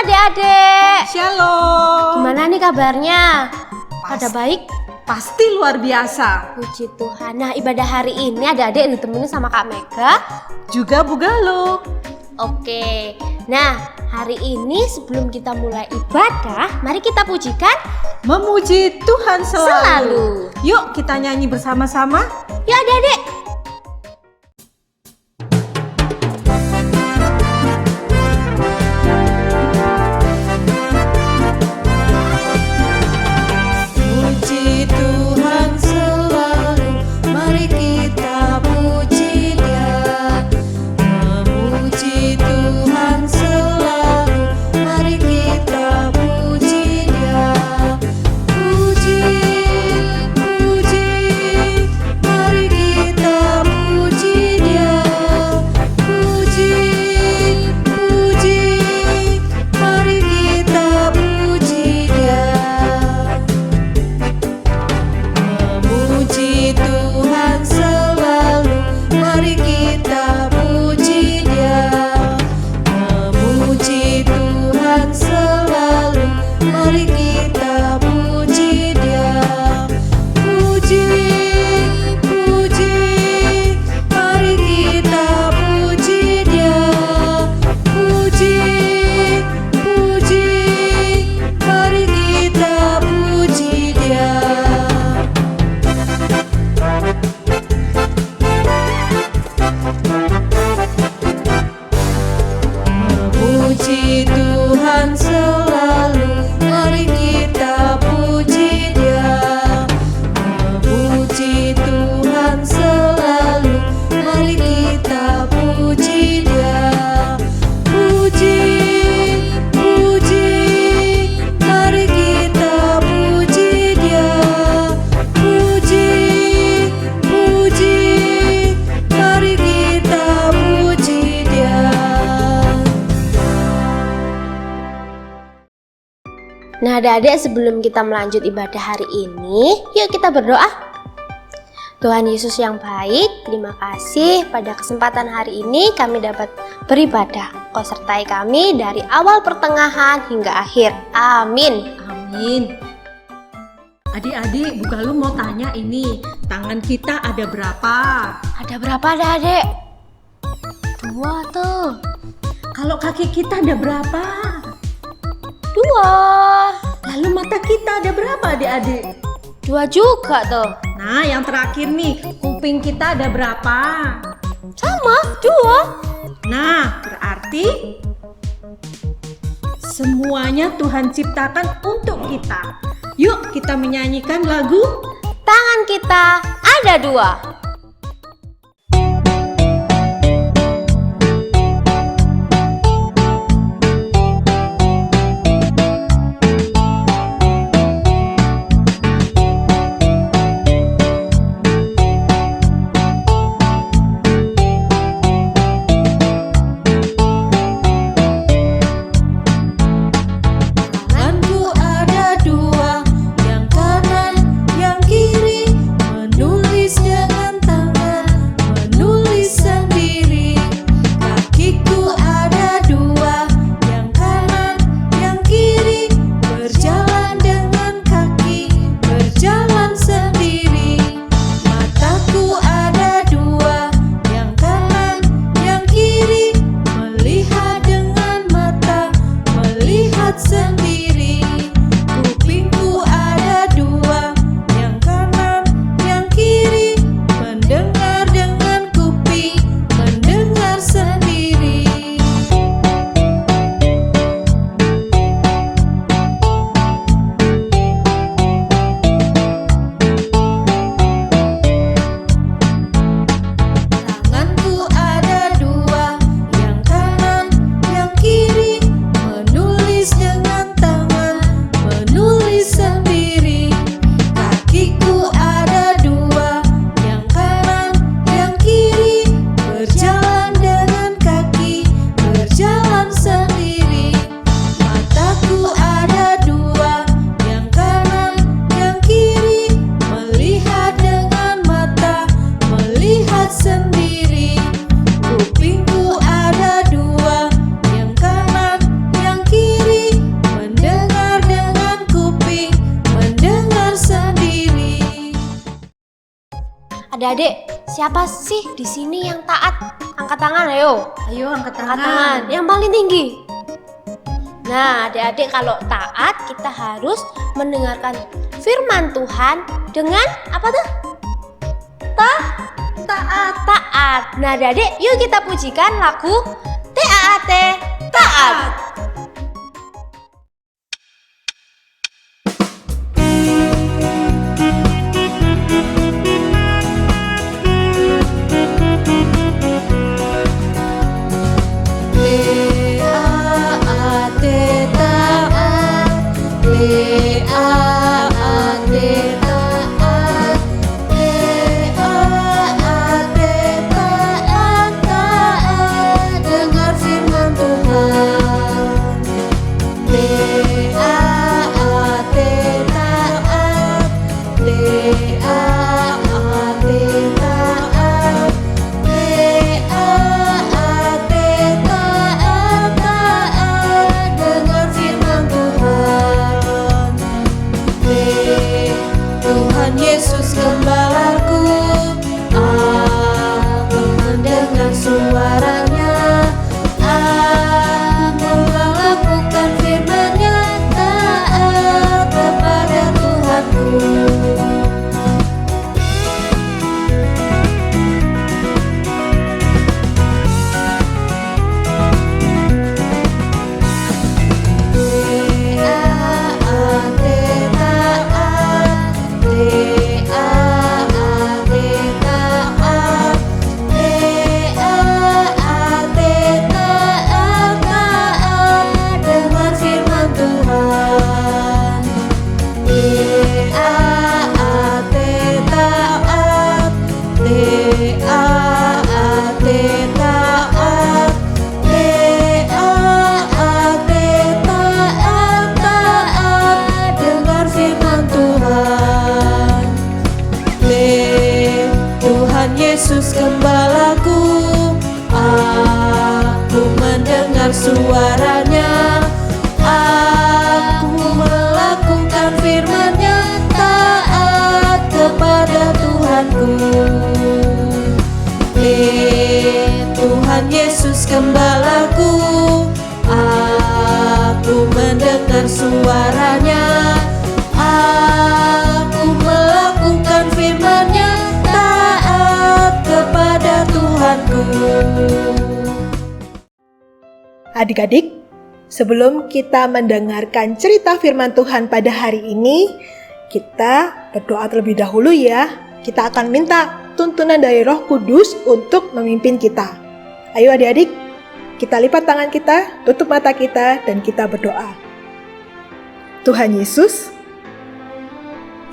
adik-adik. Shalom. Gimana nih kabarnya? Pada baik? Pasti luar biasa. Puji Tuhan. Nah, ibadah hari ini adik-adik ditemenin sama Kak Mega. Juga Bu Galuh. Oke. Nah, hari ini sebelum kita mulai ibadah, mari kita pujikan Memuji Tuhan selalu. selalu. Yuk kita nyanyi bersama-sama. Ya adik-adik. Puji Tuhan selalu, mari kita puji Dia. Memuji Tuhan selalu, mari kita puji Dia. Puji, puji, mari kita puji Dia. Puji, puji, mari kita puji Dia. Memuji Tuhan selalu, mari kita puji Dia. Memuji Tuhan selalu, mari kita puji Dia. Puji, puji, mari kita puji Dia. Puji, puji, mari kita puji Dia. Memuji Tuhan selalu, mari kita puji Dia. Memuji Tuhan selalu, mari kita puji Dia. Puji, puji, mari kita puji Dia. Puji, puji, mari kita puji Dia. Nah, adik-adik, sebelum kita melanjut ibadah hari ini, yuk kita berdoa. Tuhan Yesus yang baik, terima kasih pada kesempatan hari ini kami dapat beribadah. Kau sertai kami dari awal pertengahan hingga akhir. Amin. Amin. Adik-adik, Bu Galuh mau tanya ini, tangan kita ada berapa? Ada berapa adik-adik? 2 tuh. Kalau kaki kita ada berapa? 2. Lalu mata kita ada berapa adik-adik? 2 juga tuh. Nah, yang terakhir nih, kuping kita ada berapa? Sama, 2. Nah, berarti semuanya Tuhan ciptakan untuk kita. Yuk kita menyanyikan lagu Tangan kita ada 2. Tanganku ada 2, yang kanan, yang kiri, menulis dengan tangan, menulis sendiri. Kakiku ada 2, yang kanan, yang kiri, berjalan dengan kaki, berjalan sendiri. Mataku ada 2, yang kanan, yang kiri, melihat dengan mata, melihat sendiri. Kupingku ada 2, yang kanan, yang kiri, mendengar dengan kuping, Adik-adik, siapa sih di sini yang taat? Angkat tangan, ayo. Ayo angkat Angkat tangan. tangan. Yang paling tinggi. Nah, adik-adik kalau taat kita harus mendengarkan firman Tuhan dengan apa tuh? Taat. Nah, adik-adik, yuk kita pujikan lagu TAAT, Taat. Tuhan Yesus gembalaku, aku mendengar suaranya, aku melakukan firman-Nya, taat kepada Tuhanku. Yesus gembalaku, aku mendengar suaranya, aku melakukan firman-Nya, taat kepada Tuhanku. Tuhan Yesus gembalaku, aku mendengar suaranya, aku melakukan firman-Nya, kepada Tuhanku. Adik-adik, sebelum kita mendengarkan cerita firman Tuhan pada hari ini, kita berdoa terlebih dahulu ya. Kita akan minta tuntunan dari Roh Kudus untuk memimpin kita. Ayo adik-adik, kita lipat tangan kita, tutup mata kita, dan kita berdoa. Tuhan Yesus,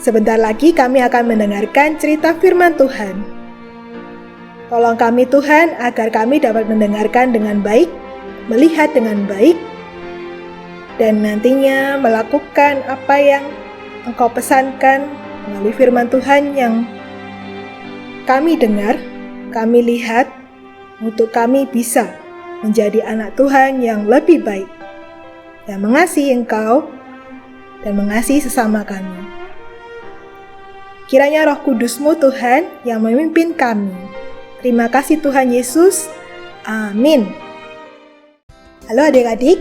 sebentar lagi kami akan mendengarkan cerita firman Tuhan. Tolong kami Tuhan agar kami dapat mendengarkan dengan baik, melihat dengan baik, dan nantinya melakukan apa yang Engkau pesankan melalui firman Tuhan yang kami dengar, kami lihat, untuk kami bisa menjadi anak Tuhan yang lebih baik, yang mengasihi Engkau dan mengasihi sesama kami. Kiranya Roh Kudus-Mu Tuhan yang memimpin kami. Terima kasih Tuhan Yesus. Amin. Halo adik-adik,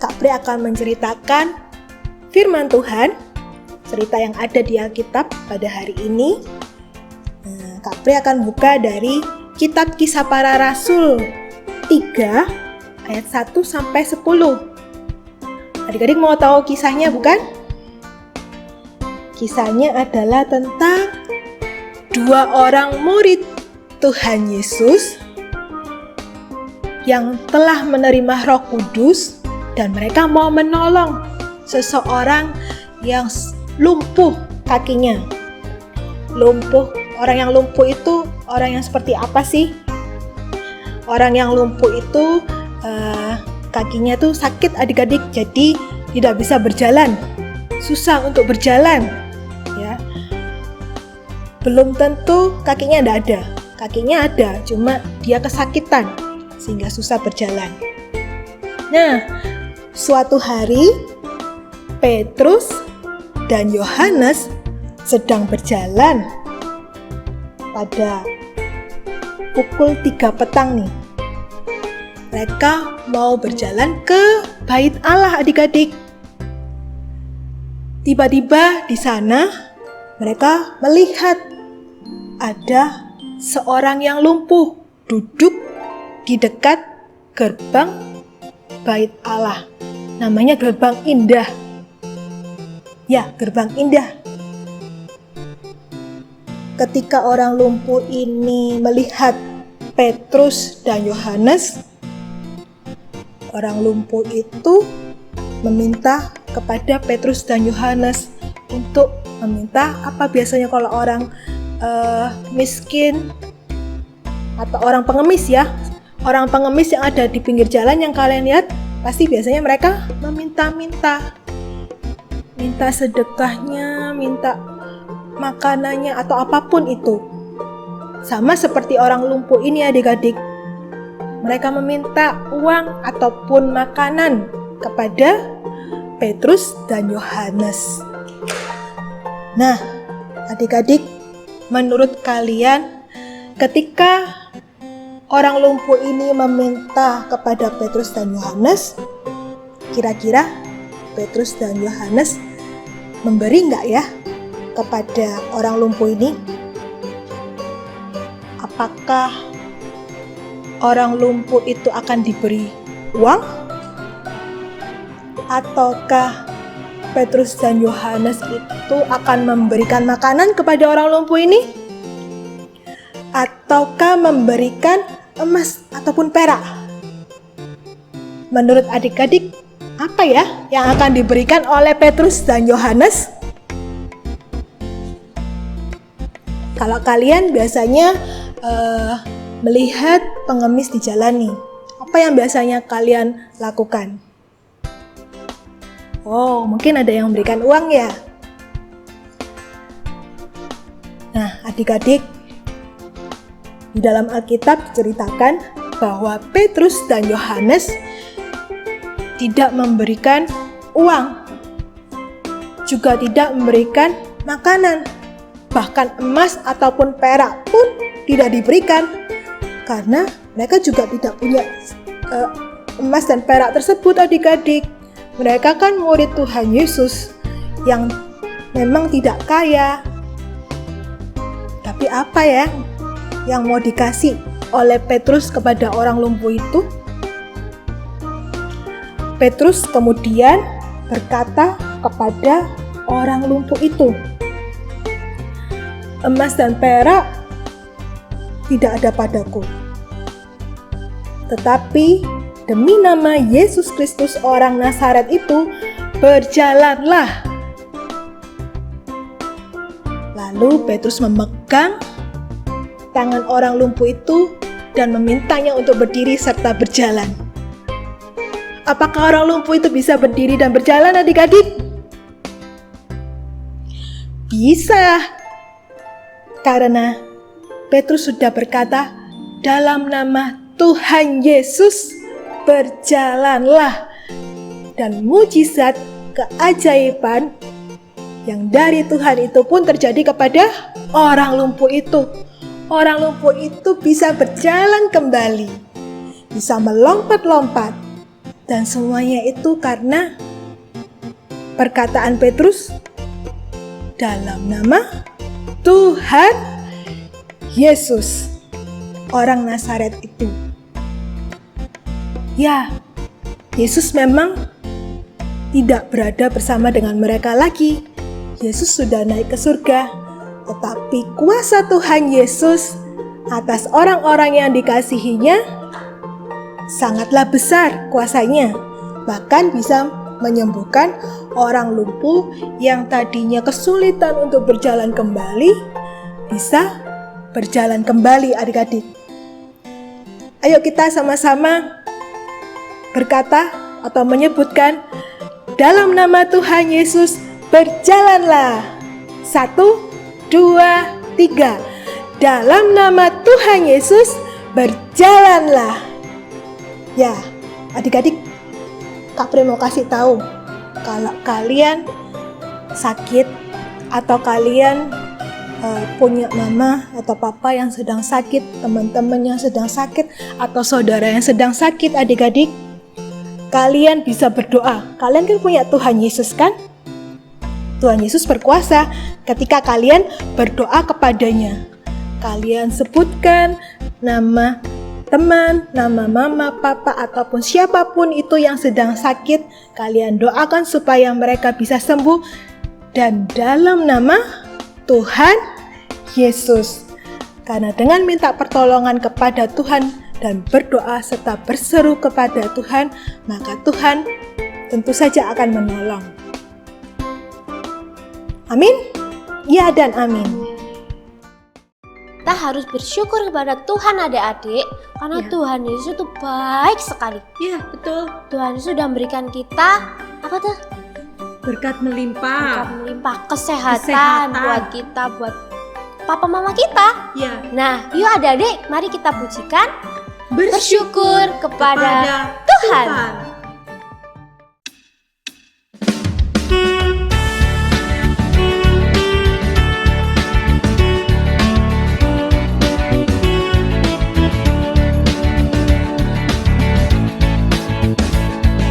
Kak Pri akan menceritakan firman Tuhan, cerita yang ada di Alkitab pada hari ini. Kak Pri akan buka dari Kitab Kisah Para Rasul 3 ayat 1 sampai 10. Adik-adik mau tahu kisahnya bukan? Kisahnya adalah tentang dua orang murid Tuhan Yesus yang telah menerima Roh Kudus dan mereka mau menolong seseorang yang lumpuh kakinya. Orang yang lumpuh itu orang yang seperti apa sih? Orang yang lumpuh itu kakinya tuh sakit adik-adik, jadi tidak bisa berjalan, susah untuk berjalan ya. Belum tentu kakinya tidak ada. Kakinya ada, cuma dia kesakitan sehingga susah berjalan. Nah, suatu hari Petrus dan Yohanes sedang berjalan. pada pukul 3 petang nih. Mereka mau berjalan ke Bait Allah adik-adik. Tiba-tiba di sana mereka melihat ada seorang yang lumpuh duduk di dekat gerbang Bait Allah. Namanya Gerbang Indah. Ya, Gerbang Indah. Ketika orang lumpuh ini melihat Petrus dan Yohanes, orang lumpuh itu meminta kepada Petrus dan Yohanes untuk meminta apa biasanya kalau orang miskin atau orang pengemis ya. Orang pengemis yang ada di pinggir jalan yang kalian lihat, pasti biasanya mereka meminta-minta. Minta sedekahnya, minta makanannya atau apapun itu. Sama seperti orang lumpuh ini adik-adik. Mereka meminta uang ataupun makanan kepada Petrus dan Yohanes. Nah, adik-adik, menurut kalian ketika orang lumpuh ini meminta kepada Petrus dan Yohanes, kira-kira Petrus dan Yohanes memberi nggak ya kepada orang lumpuh ini? Apakah orang lumpuh itu akan diberi uang? Ataukah Petrus dan Yohanes itu akan memberikan makanan kepada orang lumpuh ini? Ataukah memberikan emas ataupun perak? Menurut adik-adik, apa ya yang akan diberikan oleh Petrus dan Yohanes? Kalau kalian biasanya melihat pengemis di jalan nih, apa yang biasanya kalian lakukan? Oh, mungkin ada yang memberikan uang ya. Nah, adik-adik, di dalam Alkitab diceritakan bahwa Petrus dan Yohanes tidak memberikan uang, juga tidak memberikan makanan, bahkan emas ataupun perak pun tidak diberikan, karena mereka juga tidak punya emas dan perak tersebut adik-adik. Mereka kan murid Tuhan Yesus yang memang tidak kaya. Tapi apa ya yang mau dikasih oleh Petrus kepada orang lumpuh itu? Petrus kemudian berkata kepada orang lumpuh itu, "Emas dan perak tidak ada padaku, tetapi demi nama Yesus Kristus orang Nazaret itu, berjalanlah." Lalu Petrus memegang tangan orang lumpuh itu dan memintanya untuk berdiri serta berjalan. Apakah orang lumpuh itu bisa berdiri dan berjalan adik-adik? Bisa. Karena Petrus sudah berkata, "Dalam nama Tuhan Yesus, berjalanlah." Dan mujizat keajaiban yang dari Tuhan itu pun terjadi kepada orang lumpuh itu. Orang lumpuh itu bisa berjalan kembali, bisa melompat-lompat. Dan semuanya itu karena perkataan Petrus, "Dalam nama Tuhan Yesus, orang Nazaret itu." Ya, Yesus memang tidak berada bersama dengan mereka lagi. Yesus sudah naik ke surga, tetapi kuasa Tuhan Yesus atas orang-orang yang dikasihinya sangatlah besar kuasanya, bahkan bisa menyembuhkan orang lumpuh yang tadinya kesulitan untuk berjalan kembali, bisa berjalan kembali adik-adik. Ayo kita sama-sama berkata atau menyebutkan, "Dalam nama Tuhan Yesus, berjalanlah." 1, 2, 3. Dalam nama Tuhan Yesus, berjalanlah. Ya, adik-adik, Kak Pri mau kasih tahu, kalau kalian sakit atau kalian punya mama atau papa yang sedang sakit, teman-teman yang sedang sakit, atau saudara yang sedang sakit, adik-adik, kalian bisa berdoa. Kalian kan punya Tuhan Yesus kan? Tuhan Yesus berkuasa ketika kalian berdoa kepadanya. Kalian sebutkan nama teman, nama mama, papa, ataupun siapapun itu yang sedang sakit. Kalian doakan supaya mereka bisa sembuh. Dan dalam nama Tuhan Yesus. Karena dengan minta pertolongan kepada Tuhan dan berdoa serta berseru kepada Tuhan, maka Tuhan tentu saja akan menolong. Amin? Ya dan amin. Kita harus bersyukur kepada Tuhan adik-adik, karena Ya. Tuhan Yesus itu baik sekali. Iya, betul. Tuhan Yesus sudah memberikan kita apa tuh? Berkat melimpah. Berkat melimpah kesehatan Kesehatan. buat kita, buat papa mama kita. Ya, Nah, yuk adik-adik, mari kita pujikan bersyukur kepada Tuhan.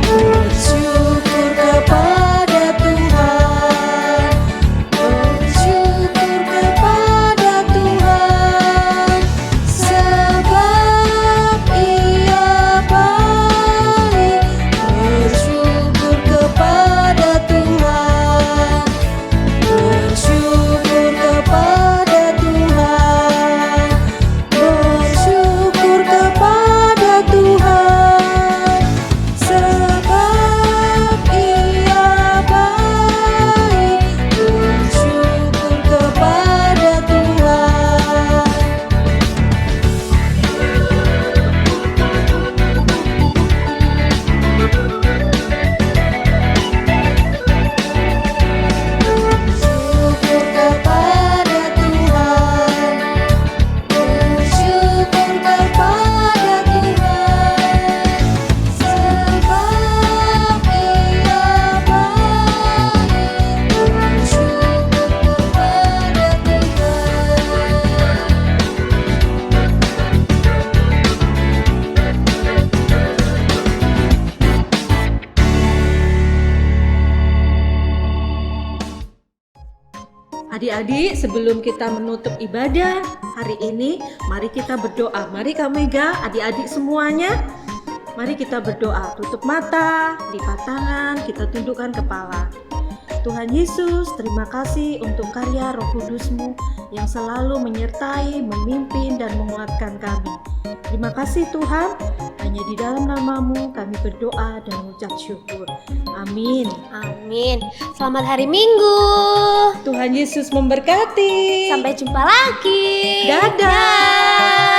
Bersyukur kepada Tuhan, bersyukur kepada Tuhan, sebab Ia baik. Bersyukur kepada Tuhan, bersyukur kepada Tuhan, bersyukur kepada Tuhan, sebab Ia baik. Bersyukur kepada Tuhan. Bersyukur kepada Tuhan, bersyukur kepada Tuhan, sebab Ia baik. Bersyukur kepada Tuhan. Adik-adik, sebelum kita menutup ibadah hari ini, mari kita berdoa. Mari Kak Mega, adik-adik semuanya, mari kita berdoa. Tutup mata, lipat tangan, kita tundukkan kepala. Tuhan Yesus, terima kasih untuk karya Roh Kudus-Mu yang selalu menyertai, memimpin, dan menguatkan kami. Terima kasih Tuhan, hanya di dalam nama-Mu kami berdoa dan mengucap syukur. Amin. Amin. Selamat hari Minggu. Tuhan Yesus memberkati. Sampai jumpa lagi. Dadah.